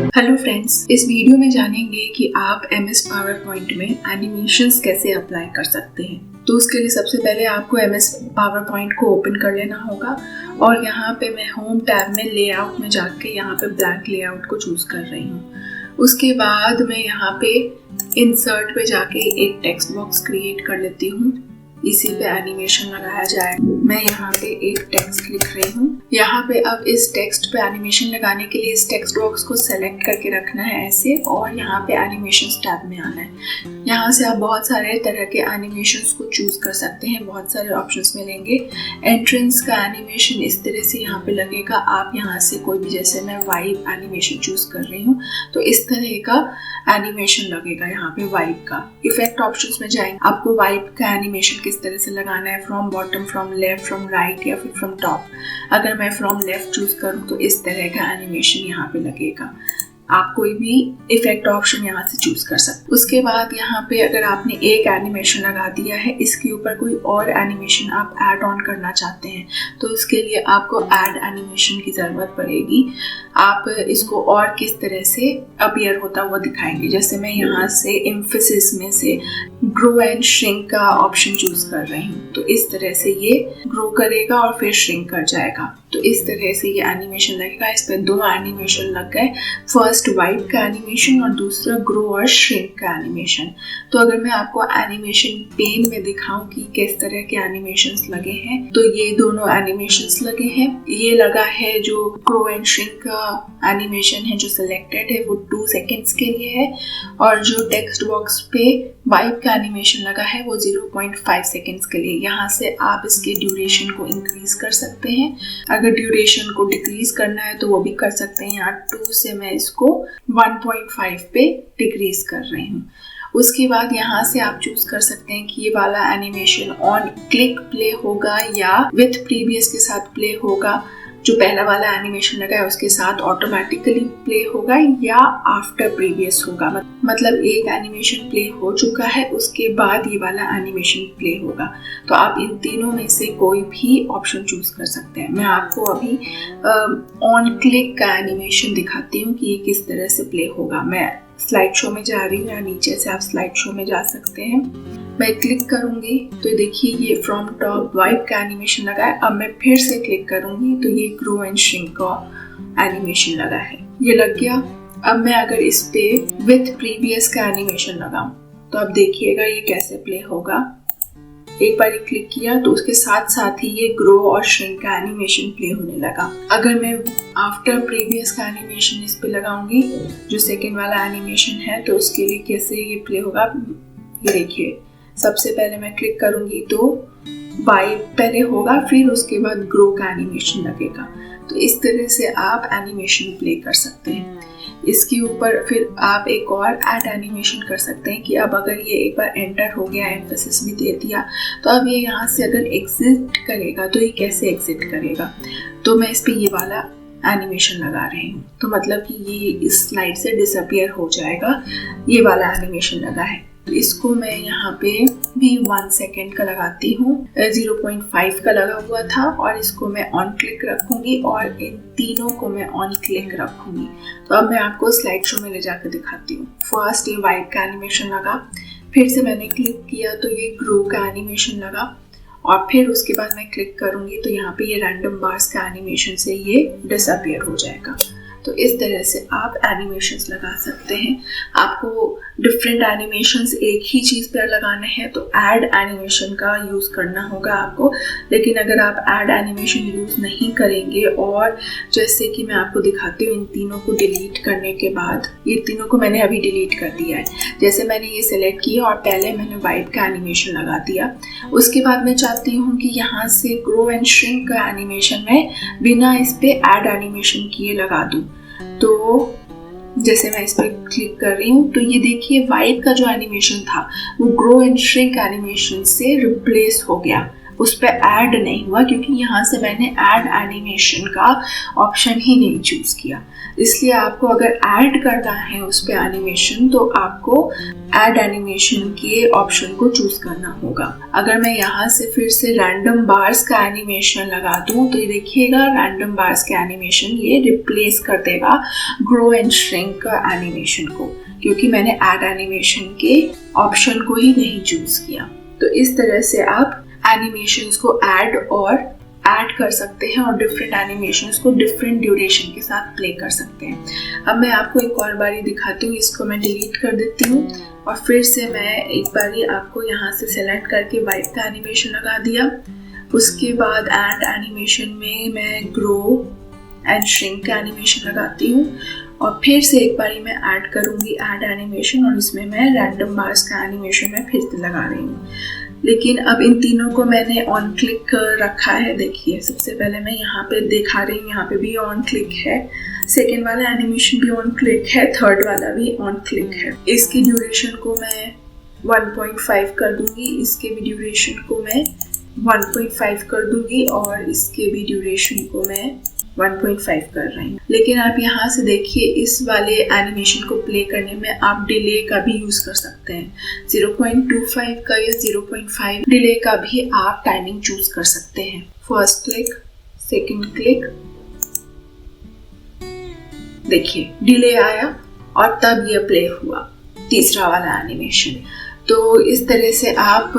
Hello friends, इस video में जानेंगे कि आप MS पावर पॉइंट में एनिमेशंस कैसे अप्लाई कर सकते हैं। तो उसके लिए सबसे पहले आपको MS पावर पॉइंट को ओपन कर लेना होगा और यहाँ पे मैं होम टैब में लेआउट में जाके यहाँ पे ब्लैंक लेआउट को चूज कर रही हूँ। उसके बाद मैं यहाँ पे इंसर्ट पे जाके एक टेक्स्ट बॉक्स क्रिएट कर लेती हूँ। इसी पे एनिमेशन लगाया जाए। मैं यहाँ पे एक टेक्स्ट लिख रही हूँ। यहाँ पे अब इस टेक्स्ट पे एनिमेशन लगाने के लिए इस टेक्स्ट बॉक्स को सेलेक्ट करके रखना है ऐसे, और यहाँ पे एनिमेशन टैब में आना है। यहाँ से आप बहुत सारे तरह के एनिमेशंस को चूज कर सकते हैं, बहुत सारे ऑप्शंस मिलेंगे। एंट्रेंस का एनिमेशन इस तरह से यहाँ पे लगेगा। आप यहाँ से कोई भी, जैसे मैं वाइब एनिमेशन चूज कर रही हूँ तो इस तरह का एनिमेशन लगेगा यहाँ पे वाइब का। इफेक्ट ऑप्शंस में जाएंगे, आपको वाइब का एनिमेशन किस तरह से लगाना है, from bottom, from left, from right या फिर फ्रॉम टॉप। अगर मैं फ्रॉम लेफ्ट चूज करूँ तो इस तरह का एनिमेशन यहाँ पे लगेगा। आप कोई भी इफेक्ट ऑप्शन यहाँ से चूज कर सकते। उसके बाद यहाँ पे अगर आपने एक एनिमेशन लगा दिया है, इसके ऊपर कोई और एनिमेशन आप ऐड ऑन करना चाहते हैं तो इसके लिए आपको ऐड एनिमेशन की ज़रूरत पड़ेगी। आप इसको और किस तरह से अपीयर होता हुआ दिखाएंगे। जैसे मैं यहाँ से एम्फेसिस में से ग्रो एंड श्रिंक का ऑप्शन चूज कर रही हूँ, तो इस तरह से ये ग्रो करेगा और फिर श्रिंक कर जाएगा। तो इस तरह से ये एनिमेशन लगेगा। इस पर दो एनिमेशन लग गए, फर्स्ट वाइब का एनिमेशन और दूसरा ग्रो और श्रिंक का एनिमेशन। तो अगर मैं आपको एनिमेशन पेन में दिखाऊं कि किस तरह के एनिमेशंस लगे हैं, तो ये दोनों एनिमेशंस लगे हैं। ये लगा है जो ग्रो एंड श्रिंक का एनिमेशन है जो सिलेक्टेड है, वो 2 सेकेंड्स के लिए है, और जो टेक्स्ट बॉक्स पे वाइब का एनिमेशन लगा है वो 0.5 सेकेंड्स के लिए। यहाँ से आप इसके ड्यूरेशन को इंक्रीज कर सकते हैं। अगर ड्यूरेशन को डिक्रीज करना है तो वो भी कर सकते हैं। यहाँ 2 से मैं इसको 1.5 पे डिक्रीज कर रही हूँ। उसके बाद यहाँ से आप चूज कर सकते हैं कि ये वाला एनिमेशन ऑन क्लिक प्ले होगा या विथ प्रीवियस के साथ प्ले होगा। जो पहला वाला एनिमेशन लगा है उसके साथ ऑटोमेटिकली प्ले होगा या आफ्टर प्रीवियस होगा। मतलब एक एनिमेशन प्ले हो चुका है उसके बाद ये वाला एनिमेशन प्ले होगा। तो आप इन तीनों में से कोई भी ऑप्शन चूज कर सकते हैं। मैं आपको अभी ऑन क्लिक का एनिमेशन दिखाती हूँ कि ये किस तरह से प्ले होगा। मैं स्लाइड शो में जा रही हूँ या नीचे से आप स्लाइड शो में जा सकते हैं। मैं क्लिक करूंगी तो देखिए ये फ्रॉम टॉप वाइब का एनिमेशन लगा है। अब मैं फिर से क्लिक करूंगी तो ये ग्रो एंड श्रिंक का एनिमेशन लगा है, ये लग गया। अब मैं अगर इस पे विथ प्रीवियस का एनिमेशन लगाऊं तो अब देखिएगा ये कैसे प्ले होगा। एक बार क्लिक किया तो उसके साथ साथ ही ये ग्रो और श्रिंक का एनिमेशन प्ले होने लगा। अगर मैं आफ्टर प्रीवियस का एनिमेशन इस पे लगाऊंगी, जो सेकेंड वाला एनिमेशन है, तो उसके लिए कैसे ये प्ले होगा ये देखिए। सबसे पहले मैं क्लिक करूंगी तो वाइब पहले होगा, फिर उसके बाद ग्रो का एनिमेशन लगेगा। तो इस तरह से आप एनिमेशन प्ले कर सकते हैं। इसके ऊपर फिर आप एक और ऐड एनिमेशन कर सकते हैं कि अब अगर ये एक बार एंटर हो गया, एम्फेसिस भी दे दिया, तो अब ये यहाँ से अगर एग्जिट करेगा तो ये कैसे एग्जिट करेगा। तो मैं इस पे ये वाला एनिमेशन लगा रही हूँ, तो मतलब कि ये इस स्लाइड से डिसअपियर हो जाएगा। ये वाला एनिमेशन लगा है, इसको मैं यहाँ पे भी 1 सेकेंड का लगाती हूँ। 0.5 का लगा हुआ था और इसको मैं ऑन क्लिक रखूंगी और इन तीनों को मैं ऑन क्लिक रखूंगी। तो अब मैं आपको स्लाइड शो में ले जाकर दिखाती हूँ। फर्स्ट ये वाइब का एनिमेशन लगा, फिर से मैंने क्लिक किया तो ये ग्रो का एनिमेशन लगा, और फिर उसके बाद मैं क्लिक करूंगी तो यहाँ पे ये रैंडम बार्स का एनिमेशन से ये डिसअपियर हो जाएगा। तो इस तरह से आप एनिमेशंस लगा सकते हैं। आपको डिफरेंट एनिमेशंस एक ही चीज़ पर लगाने हैं तो ऐड एनिमेशन का यूज़ करना होगा आपको। लेकिन अगर आप ऐड एनिमेशन यूज़ नहीं करेंगे, और जैसे कि मैं आपको दिखाती हूँ इन तीनों को डिलीट करने के बाद, ये तीनों को मैंने अभी डिलीट कर दिया है। जैसे मैंने ये सिलेक्ट किया और पहले मैंने वाइब का एनिमेशन लगा दिया, उसके बाद मैं चाहती हूँ कि यहाँ से ग्रो एंड श्रिंक का एनिमेशन मैं बिना इस पर ऐड एनिमेशन किए लगा दूँ। तो जैसे मैं इस पर क्लिक कर रही हूँ तो ये देखिए वाइब का जो एनिमेशन था वो ग्रो एंड श्रिंक एनिमेशन से रिप्लेस हो गया। उस पर ऐड नहीं हुआ, क्योंकि यहाँ से मैंने ऐड एनिमेशन का ऑप्शन ही नहीं चूज़ किया। इसलिए आपको अगर ऐड करना है उस पर एनिमेशन तो आपको ऐड एनिमेशन के ऑप्शन को चूज़ करना होगा। अगर मैं यहाँ से फिर से रैंडम बार्स का एनिमेशन लगा दूँ तो ये देखिएगा रैंडम बार्स का एनिमेशन ये रिप्लेस कर देगा ग्रो एंड श्रिंक का एनिमेशन को, क्योंकि मैंने ऐड एनिमेशन के ऑप्शन को ही नहीं चूज़ किया। तो इस तरह से आप एनिमेशंस को ऐड कर सकते हैं और डिफरेंट एनिमेशंस को डिफरेंट ड्यूरेशन के साथ प्ले कर सकते हैं। अब मैं आपको एक और बारी दिखाती हूँ, इसको मैं डिलीट कर देती हूँ और फिर से मैं एक बारी आपको यहाँ से सेलेक्ट करके वाइट का एनिमेशन लगा दिया। उसके बाद ऐड एनिमेशन में मैं ग्रो एंड श्रिंक का एनिमेशन लगाती हूँ और फिर से एक बारी मैं ऐड करूँगी ऐड एनिमेशन और इसमें मैं रैंडम बार्स का एनिमेशन मैं फिर से लगा रही हूँ। लेकिन अब इन तीनों को मैंने ऑन क्लिक रखा है। देखिए सबसे पहले मैं यहाँ पे दिखा रही हूँ, यहाँ पे भी ऑन क्लिक है, सेकेंड वाला एनिमेशन भी ऑन क्लिक है, थर्ड वाला भी ऑन क्लिक है। इसकी ड्यूरेशन को मैं 1.5 कर दूंगी, इसके भी ड्यूरेशन को मैं 1.5 कर दूंगी और इसके भी ड्यूरेशन को मैं 1.5 कर रही हूँ। लेकिन आप यहाँ से देखिए इस वाले एनिमेशन को प्ले करने में आप डिले का भी यूज़ कर सकते हैं। 0.25 का या 0.5 डिले का भी आप टाइमिंग चूज कर सकते हैं। फर्स्ट क्लिक, सेकंड क्लिक, देखिए डिले आया और तब ये प्ले हुआ तीसरा वाला एनिमेशन। तो इस तरह से आप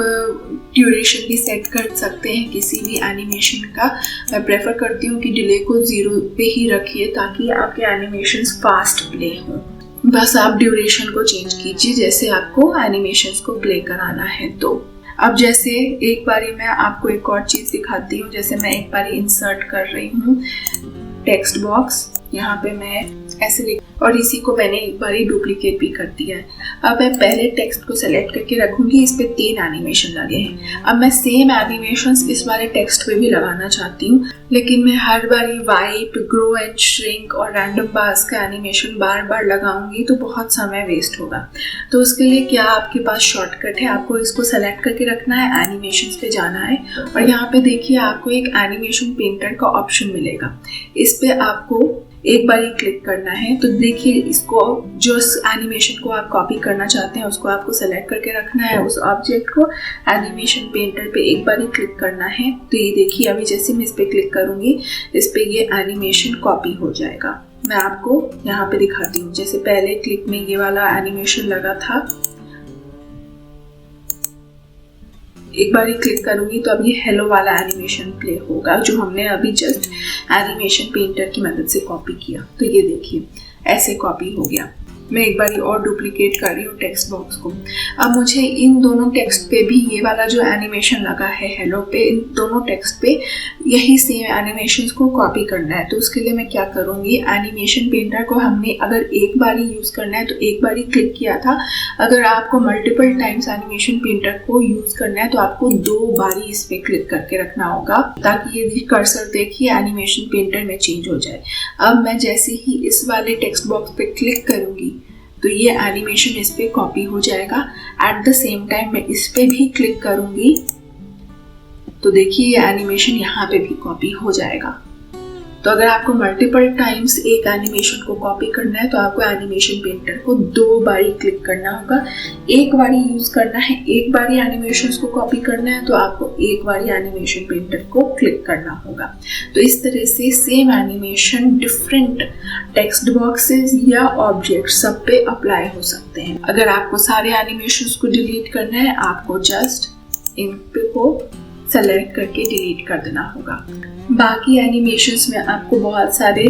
ड्यूरेशन भी सेट कर सकते हैं किसी भी एनिमेशन का। मैं प्रेफर करती हूँ कि डिले को 0 पे ही रखिए ताकि आपके एनिमेशंस फास्ट प्ले हों। बस आप ड्यूरेशन को चेंज कीजिए जैसे आपको एनिमेशंस को प्ले कराना है। तो अब जैसे एक बारी मैं आपको एक और चीज़ दिखाती हूँ, जैसे मैं एक बारी इंसर्ट कर रही हूँ टेक्स्ट बॉक्स, यहाँ पे मैं ऐसे लिख और इसी को मैंने एक बारी डुप्लीकेट भी कर दिया है। अब मैं पहले टेक्स्ट को सेलेक्ट करके रखूँगी, इस पे 3 एनिमेशन लगे हैं। अब मैं सेम एनिमेशंस इस वाले टेक्स्ट पे भी लगाना चाहती हूँ, लेकिन मैं हर बारी वाइप, ग्रो एंड श्रिंक और रैंडम बार्स का एनिमेशन बार बार लगाऊंगी तो बहुत समय वेस्ट होगा। तो उसके लिए क्या आपके पास शॉर्टकट है, आपको इसको सेलेक्ट करके रखना है, एनिमेशंस पे जाना है और यहाँ पे देखिए आपको एक एनिमेशन पेंटर का ऑप्शन मिलेगा। इस पे आपको एक बार ही क्लिक करना है। तो देखिए इसको जो एनिमेशन को आप कॉपी करना चाहते हैं उसको आपको सेलेक्ट करके रखना है, उस ऑब्जेक्ट को एनिमेशन पेंटर पे एक बार ही क्लिक करना है। तो ये देखिए अभी जैसे मैं इस पे क्लिक करूँगी इस पे ये एनिमेशन कॉपी हो जाएगा। मैं आपको यहाँ पे दिखाती हूँ, जैसे पहले क्लिक में ये वाला एनिमेशन लगा था, एक बार ही क्लिक करूंगी तो अब ये हेलो वाला एनिमेशन प्ले होगा जो हमने अभी जस्ट एनिमेशन पेंटर की मदद से कॉपी किया। तो ये देखिए ऐसे कॉपी हो गया। मैं एक बारी और डुप्लीकेट कर रही हूँ टेक्स्ट बॉक्स को। अब मुझे इन दोनों टेक्स्ट पे भी ये वाला जो एनिमेशन लगा है हेलो पे, इन दोनों टेक्स्ट पे यही सेम एनिमेशंस को कॉपी करना है। तो उसके लिए मैं क्या करूँगी, एनिमेशन पेंटर को हमने अगर एक बार ही यूज़ करना है तो एक बार ही क्लिक किया था। अगर आपको मल्टीपल टाइम्स एनिमेशन पेंटर को यूज़ करना है तो आपको 2 बार ही इस पर क्लिक करके रखना होगा ताकि ये कर्सर देखिए एनिमेशन पेंटर में चेंज हो जाए। अब मैं जैसे ही इस वाले टेक्स्ट बॉक्स पे क्लिक करूँगी तो ये एनिमेशन इस पे कॉपी हो जाएगा। एट द सेम टाइम मैं इस पे भी क्लिक करूंगी तो देखिए ये एनिमेशन यहाँ पे भी कॉपी हो जाएगा। तो अगर आपको मल्टीपल टाइम्स एक एनिमेशन को कॉपी करना है तो आपको एनिमेशन पेंटर को 2 बारी क्लिक करना होगा। एक बारी यूज करना है, एक बारी एनिमेशंस को कॉपी करना है तो आपको एक बारी एनिमेशन पेंटर को क्लिक करना होगा। तो इस तरह से same animation different text boxes या ऑब्जेक्ट सब पे अप्लाई हो सकते हैं। अगर आपको सारे एनिमेशंस को डिलीट करना है आपको जस्ट इन पे को सेलेक्ट करके डिलीट कर देना होगा। बाकी एनिमेशंस में आपको बहुत सारे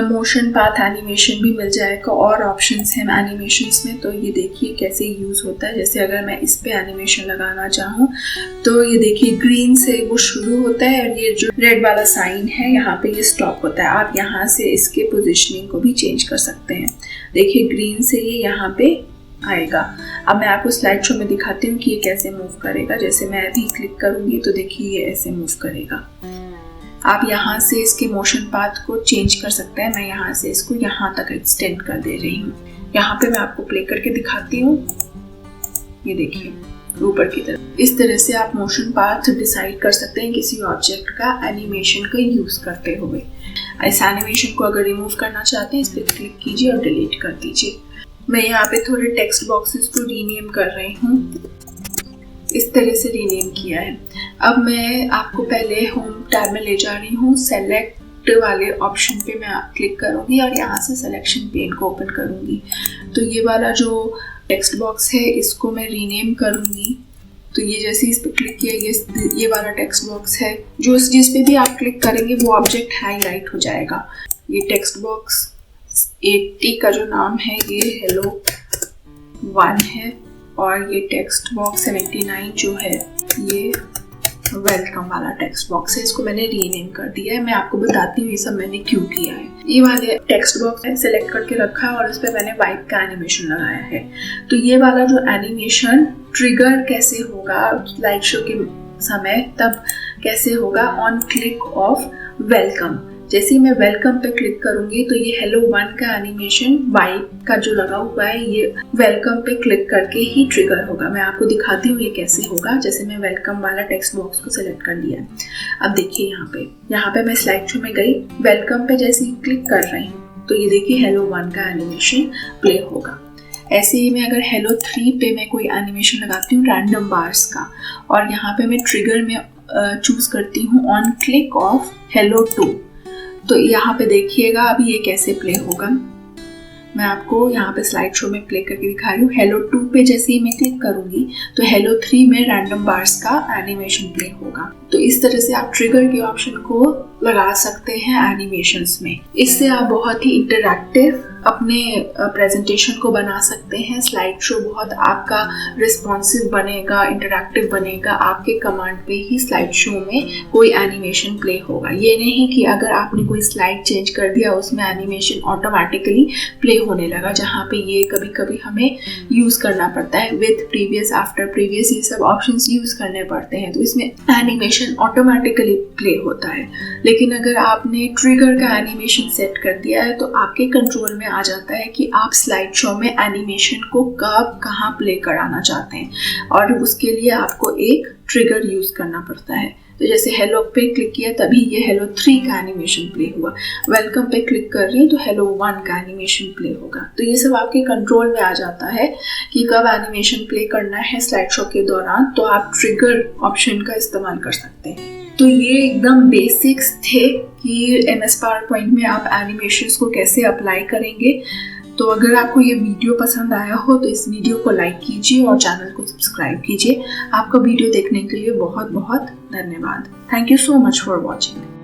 मोशन पाथ एनिमेशन भी मिल जाएगा और ऑप्शंस हैं एनिमेशंस में। तो ये देखिए कैसे यूज़ होता है। जैसे अगर मैं इस पे एनिमेशन लगाना चाहूँ तो ये देखिए ग्रीन से वो शुरू होता है और ये जो रेड वाला साइन है यहाँ पे ये स्टॉप होता है। आप यहाँ से इसके पोजिशनिंग को भी चेंज कर सकते हैं। देखिए ग्रीन से ये यहाँ पे आएगा। अब मैं आपको स्लाइड शो में दिखाती हूँ कि ये कैसे मूव करेगा। जैसे मैं अभी क्लिक करूँगी तो देखिए ये ऐसे मूव करेगा। आप यहाँ से इसके मोशन पाथ को चेंज कर सकते हैं। मैं यहाँ से इसको यहाँ तक एक्सटेंड कर दे रही हूँ। यहाँ पे मैं आपको प्ले करके दिखाती हूँ। ये देखिए ऊपर की तरफ। इस तरह से आप मोशन पाथ डिसाइड कर सकते हैं किसी ऑब्जेक्ट का एनिमेशन का यूज करते हुए। इस एनिमेशन को अगर रिमूव करना चाहते हैं इस पर क्लिक कीजिए और डिलीट कर दीजिए। मैं यहाँ पे थोड़े टेक्स्ट बॉक्सेस को रीनेम कर रही हूँ, इस तरह से रीनेम किया है। अब मैं आपको पहले होम टैब में ले जा रही हूँ। सेलेक्ट वाले ऑप्शन पे मैं क्लिक करूँगी और यहाँ से सिलेक्शन पेन को ओपन करूँगी। तो ये वाला जो टेक्स्ट बॉक्स है इसको मैं रीनेम करूँगी। तो ये जैसे इस पर क्लिक किया ये वाला टेक्स्ट बॉक्स है, जो जिस पे भी आप क्लिक करेंगे वो ऑब्जेक्ट हाईलाइट हो जाएगा। ये टेक्स्ट बॉक्स 80 का जो नाम है ये हेलो 1 है और ये टेक्स्ट बॉक्स 79 जो है ये वेलकम वाला टेक्स्ट बॉक्स है। इसको मैंने रीनेम कर दिया है। मैं आपको बताती हूँ ये सब मैंने क्यों किया है। ये वाले टेक्स्ट बॉक्स है सेलेक्ट करके रखा है और इस पर मैंने वाइप का एनिमेशन लगाया है। तो ये वाला जो एनिमेशन ट्रिगर कैसे होगा स्लाइड शो के समय, तब कैसे होगा ऑन क्लिक ऑफ वेलकम। जैसे ही मैं वेलकम पे क्लिक करूंगी तो ये हेलो 1 का एनिमेशन वाइप का जो लगा हुआ है ये वेलकम पे क्लिक करके ही ट्रिगर होगा। मैं आपको दिखाती हूँ ये कैसे होगा। जैसे मैं वेलकम वाला टेक्स्ट बॉक्स को सिलेक्ट कर लिया। अब देखिए यहाँ पे मैं स्लाइड शो में गई, वेलकम पे जैसे ही क्लिक कर रही हूँ तो ये देखिए हेलो 1 का एनिमेशन प्ले होगा। ऐसे ही मैं अगर हेलो 3 पे मैं कोई एनिमेशन लगाती हूँ रैंडम बार्स का और यहाँ पे मैं ट्रिगर में चूज करती हूँ ऑन क्लिक ऑफ हेलो 2, तो यहाँ पे देखिएगा अभी ये कैसे प्ले होगा। मैं आपको यहाँ पे स्लाइड शो में प्ले करके दिखा रही हूँ। हेलो 2 पे जैसे ही मैं क्लिक करूंगी तो हेलो 3 में रैंडम बार्स का एनिमेशन प्ले होगा। तो इस तरह से आप ट्रिगर के ऑप्शन को लगा सकते हैं एनिमेशंस में। इससे आप बहुत ही इंटरैक्टिव अपने प्रेजेंटेशन को बना सकते हैं। स्लाइड शो बहुत आपका रिस्पॉन्सिव बनेगा, इंटरैक्टिव बनेगा। आपके कमांड पे ही स्लाइड शो में कोई एनिमेशन प्ले होगा। ये नहीं कि अगर आपने कोई स्लाइड चेंज कर दिया उसमें एनिमेशन ऑटोमेटिकली प्ले होने लगा, जहाँ पे ये कभी कभी हमें यूज करना पड़ता है विद प्रीवियस आफ्टर प्रीवियस ये सब ऑप्शंस यूज करने पड़ते हैं। तो इसमें एनिमेशन ऑटोमेटिकली प्ले होता है। लेकिन अगर आपने ट्रिगर का एनिमेशन सेट कर दिया है तो आपके कंट्रोल में आ जाता है कि आप स्लाइड शो में एनिमेशन को कब कहाँ प्ले कराना चाहते हैं और उसके लिए आपको एक ट्रिगर यूज करना पड़ता है। तो जैसे हेलो पे क्लिक किया तभी ये हेलो 3 का एनिमेशन प्ले हुआ। वेलकम पे क्लिक कर रही हूँ तो हेलो 1 का एनिमेशन प्ले होगा। तो ये सब आपके कंट्रोल में आ जाता है कि कब एनिमेशन प्ले करना है स्लाइड शो के दौरान, तो आप ट्रिगर ऑप्शन का इस्तेमाल कर सकते हैं। तो ये एकदम बेसिक्स थे कि MS पावरपॉइंट में आप एनिमेशंस को कैसे अप्लाई करेंगे। तो अगर आपको ये वीडियो पसंद आया हो तो इस वीडियो को लाइक कीजिए और चैनल को सब्सक्राइब कीजिए। आपका वीडियो देखने के लिए बहुत बहुत धन्यवाद। Thank you so much for watching.